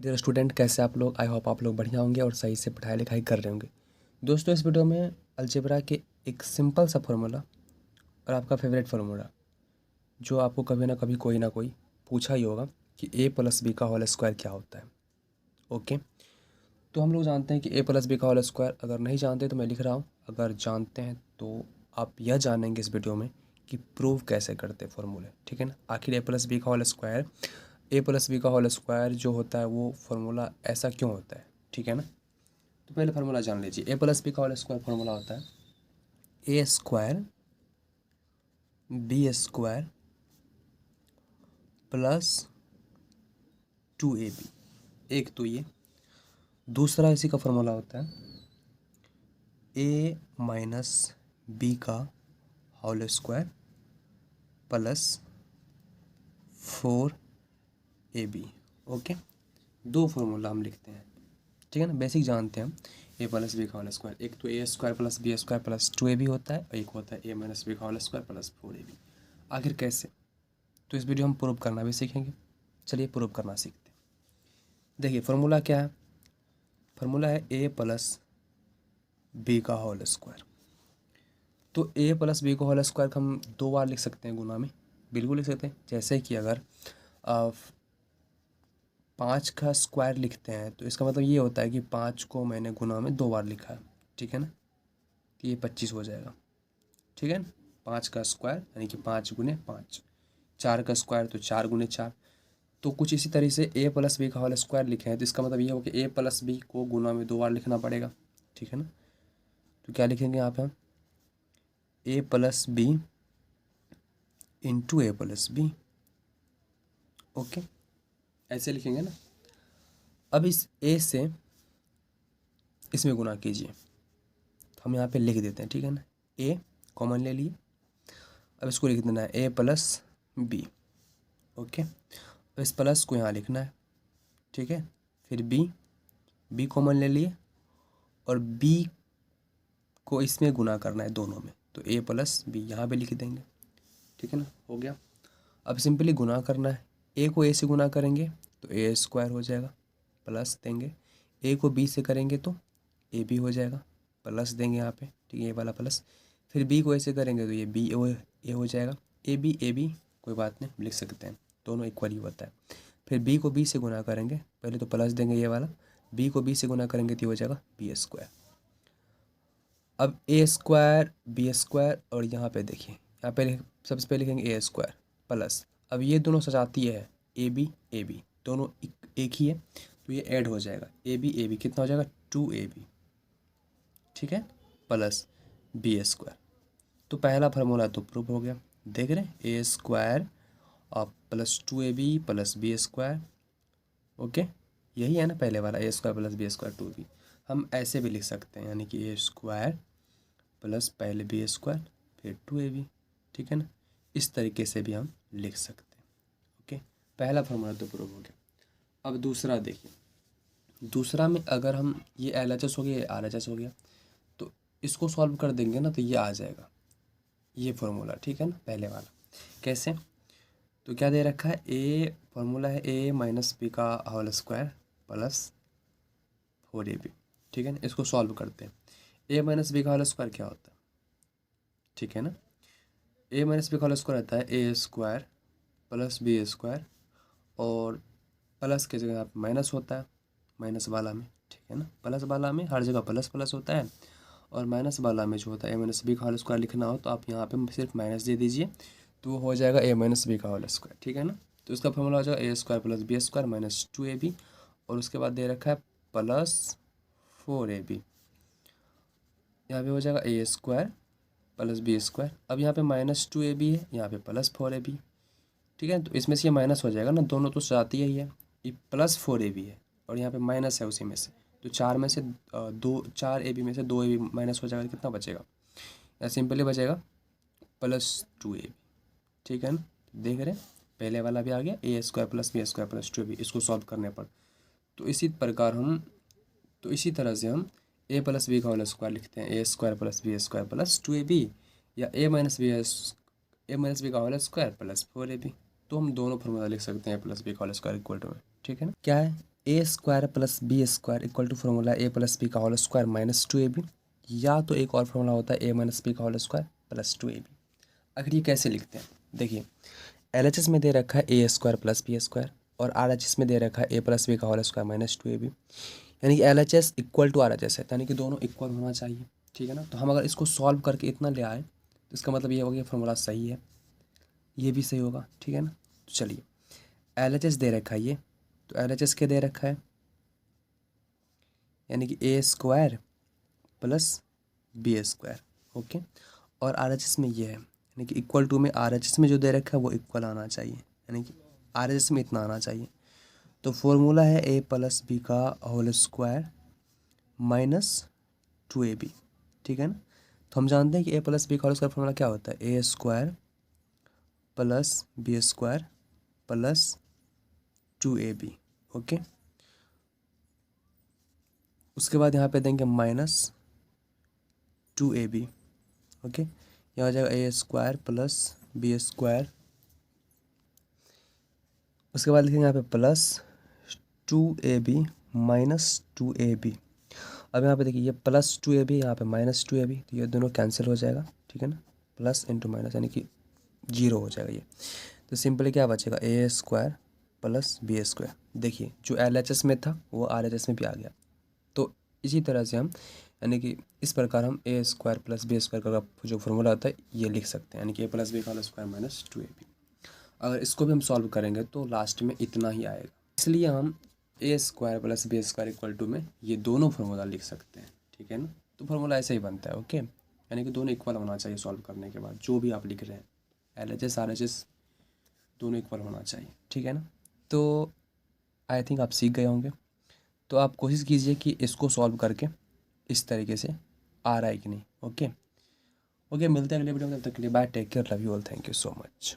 Dear student, कैसे आप लोग? आई होप आप लोग बढ़िया होंगे और सही से पढ़ाई लिखाई कर रहे होंगे। दोस्तों, इस वीडियो में अलजेब्रा के एक सिंपल सा फार्मूला और आपका फेवरेट फार्मूला जो आपको कभी ना कोई पूछा ही होगा कि ए प्लस बी का होल स्क्वायर क्या होता है। ओके, तो हम लोग जानते हैं कि ए प्लस बी का होल स्क्वायर, अगर नहीं जानते तो मैं लिख रहा हूँ, अगर जानते हैं तो आप यह जानेंगे इस वीडियो में कि प्रूव कैसे करते हैं फॉर्मूले। ठीक है ना, आखिर ए प्लस बी का होल स्क्वायर जो होता है वो फार्मूला ऐसा क्यों होता है। ठीक है ना, तो पहले फार्मूला जान लीजिए। ए प्लस बी का होल स्क्वायर फार्मूला होता है A square B square plus 2ab। एक तो ये, दूसरा इसी का फार्मूला होता है ए माइनस बी का whole square plus 4ab। Okay, दो फार्मूला हम लिखते हैं। ठीक है ना, बेसिक जानते हैं हम। ए प्लस बी का होल स्क्वायर, एक तो A square plus B square plus 2ab होता है और एक होता है ए माइनस बी का होल स्क्वायर प्लस 4ab। आखिर कैसे, तो इस वीडियो हम प्रूव करना भी सीखेंगे। चलिए प्रूव करना सीखते हैं। देखिए फार्मूला क्या है, फार्मूला है ए प्लस बी का होल स्क्वायर। तो ए प्लस बी का होल स्क्वायर को हम दो बार लिख सकते हैं गुना में, बिल्कुल लिख सकते हैं। जैसे कि अगर 5 का स्क्वायर लिखते हैं तो इसका मतलब ये होता है कि 5 को मैंने गुना में दो बार लिखा है। ठीक है ना, तो ये 25 हो जाएगा। ठीक है ना, 5 का स्क्वायर यानी कि 5 गुने 5, 4 का स्क्वायर तो 4 गुने 4। तो कुछ इसी तरह से ए प्लस बी का होल स्क्वायर लिखे हैं तो इसका मतलब ये हो कि ए प्लस बी को गुना में दो बार लिखना पड़ेगा। ठीक है ना, तो क्या लिखेंगे यहाँ पे हम, A plus B into A plus B. Okay, ऐसे लिखेंगे ना। अब इस ए से इसमें गुना कीजिए, तो हम यहाँ पे लिख देते हैं। ठीक है ना, ए कॉमन ले लिए, अब इसको लिख देना है ए प्लस बी। ओके, अब इस प्लस को यहाँ लिखना है। ठीक है, फिर बी कॉमन ले लिए और बी को इसमें गुना करना है दोनों में, तो ए प्लस बी यहाँ पे लिख देंगे। ठीक है ना, हो गया। अब सिंपली गुना करना है, ए को ए से गुना करेंगे तो ए स्क्वायर हो जाएगा, प्लस देंगे। ए को बी से करेंगे तो ए बी हो जाएगा, प्लस देंगे यहाँ पे। ठीक है, ये वाला प्लस। फिर बी को ऐसे करेंगे तो ये बी ए हो जाएगा। ए बी कोई बात नहीं, लिख सकते हैं, दोनों इक्वल ही होता है। फिर बी को बी से गुना करेंगे, पहले तो प्लस देंगे ये वाला, बी को बी से गुना करेंगे तो ये हो जाएगा बी स्क्वायर। अब ए स्क्वायर बी स्क्वायर और यहाँ पे देखिए, यहाँ पे सबसे पहले लिखेंगे ए स्क्वायर प्लस, अब ये दोनों सजाती है ए बी दोनों एक ही है तो ये ऐड हो जाएगा। ए बी कितना हो जाएगा 2ab। ठीक है, प्लस बी स्क्वायर। तो पहला फार्मूला तो प्रूव हो गया, देख रहे हैं, ए स्क्वायर और plus 2ab plus B square. Okay, यही है ना पहले वाला, A square plus B square 2ab। हम ऐसे भी लिख सकते हैं, यानी कि ए स्क्वायर प्लस पहले बी स्क्वायर फिर 2ab। ठीक है ना, इस तरीके से भी हम लिख सकते हैं। ओके, पहला फार्मूला तो प्रूव हो गया। अब दूसरा देखिए, दूसरा में अगर हम ये LHS हो गया, ये RHS हो गया, तो इसको सॉल्व कर देंगे ना तो ये आ जाएगा ये फार्मूला। ठीक है ना, पहले वाला कैसे, तो क्या दे रखा है, ए फार्मूला है ए माइनस बी का होल स्क्वायर प्लस 4ab। ठीक है ना, इसको सॉल्व करते हैं। ए माइनस बी का होल स्क्वायर क्या होता है, ठीक है ना, ए माइनस बी का होल स्क्वायर रहता है A square plus B square और प्लस की जगह आप माइनस होता है माइनस वाला में। ठीक है ना, प्लस वाला में हर जगह प्लस प्लस होता है और माइनस वाला में जो होता है ए माइनस बी का होल स्क्वायर लिखना हो तो आप यहाँ पे सिर्फ माइनस दे दीजिए तो वो हो जाएगा ए माइनस बी का होल स्क्वायर। ठीक है ना, तो इसका फॉर्मूला हो जाएगा A square plus B square minus 2ab और उसके बाद दे रखा है प्लस 4ab। यहाँ पे हो जाएगा A square plus B square. अब यहाँ पे माइनस 2ab है, यहाँ पे प्लस 4ab। ठीक है, तो इसमें से ये माइनस हो जाएगा ना, दोनों तो जाती है ही है, ये प्लस 4ab है और यहाँ पे माइनस है उसी में से, तो 4 में से 4ab में से 2ab माइनस हो जाएगा, कितना बचेगा, या सिंपली बचेगा प्लस 2ab। ठीक है ना, देख रहे हैं पहले वाला भी आ गया, A square plus B square plus 2ab इसको सॉल्व करने पर। तो इसी तरह से हम ए प्लस बी का होल स्क्वायर लिखते हैं, A square plus B square plus 2ab या ए माइनस बी का होल स्क्वायर प्लस 4ab। तो हम दोनों फॉर्मूला लिख सकते हैं ए प्लस बी का होल स्क्वायर इक्वल टू में। ठीक है ना, क्या है A square plus B square equal to formula A plus B का होल स्क्वायर माइनस 2ab, या तो एक और फॉर्मूला होता है ए माइनस बी का होल स्क्वायर प्लस 2ab। अगर ये कैसे लिखते हैं, देखिए LHS में दे रखा है A square plus B square और RHS में दे रखा है ए प्लस बी का होल स्क्वायर माइनस 2ab, यानी कि LHS इक्वल टू RHS है, यानी कि दोनों इक्वल होना चाहिए, ठीक है ना। तो हम अगर इसको सॉल्व करके इतना ले आए तो इसका मतलब ये हो गया फॉर्मूला सही है, ये भी सही होगा, ठीक है ना। तो चलिए LHS दे रखा है ये, तो LHS क्या दे रखा है, यानी कि A square plus B square, okay. और RHS में ये है, यानी कि इक्वल टू में RHS में जो दे रखा है वो इक्वल आना चाहिए, यानी कि RHS में इतना आना चाहिए। तो फॉर्मूला है ए प्लस बी का होल स्क्वायर माइनस 2ab, ठीक है ना। तो हम जानते हैं कि ए प्लस बी का होल स्क्वायर फॉर्मूला क्या होता है, A square plus B square plus 2ab, okay. उसके बाद यहाँ पे देंगे माइनस 2ab, ओके। यहाँ हो जाएगा A square plus B square, उसके बाद लिखेंगे यहाँ पे प्लस 2ab माइनस 2ab। अब यहाँ पे देखिए ये प्लस 2ab, यहाँ पे माइनस 2ab, तो ये दोनों कैंसिल हो जाएगा, ठीक है ना। प्लस इंटू माइनस यानी कि 0 हो जाएगा ये। तो सिंपली क्या बचेगा, ए स्क्वायर प्लस बी स्क्वायर। देखिए जो LHS में था वो RHS में भी आ गया। तो इसी तरह से हम यानी कि इस प्रकार हम A square plus B square का जो फॉर्मूला होता है ये लिख सकते हैं, यानी कि ए प्लस बी का होल स्क्वायर माइनस 2ab। अगर इसको भी हम सॉल्व करेंगे तो लास्ट में इतना ही आएगा, इसलिए हम A square plus B square equal to में ये दोनों फार्मूला लिख सकते हैं, ठीक है ना। तो फार्मूला ऐसे ही बनता है, ओके। यानी कि दोनों इक्वल होना चाहिए सॉल्व करने के बाद, जो भी आप लिख रहे हैं LHS RHS दोनों इक्वल होना चाहिए, ठीक है ना। तो आई थिंक आप सीख गए होंगे। तो आप कोशिश कीजिए कि इसको सॉल्व करके इस तरीके से आ रहा है कि नहीं, ओके। ओके मिलते हैं अगले वीडियो में, तब तक के लिए bye, take care, love you all, thank you so much.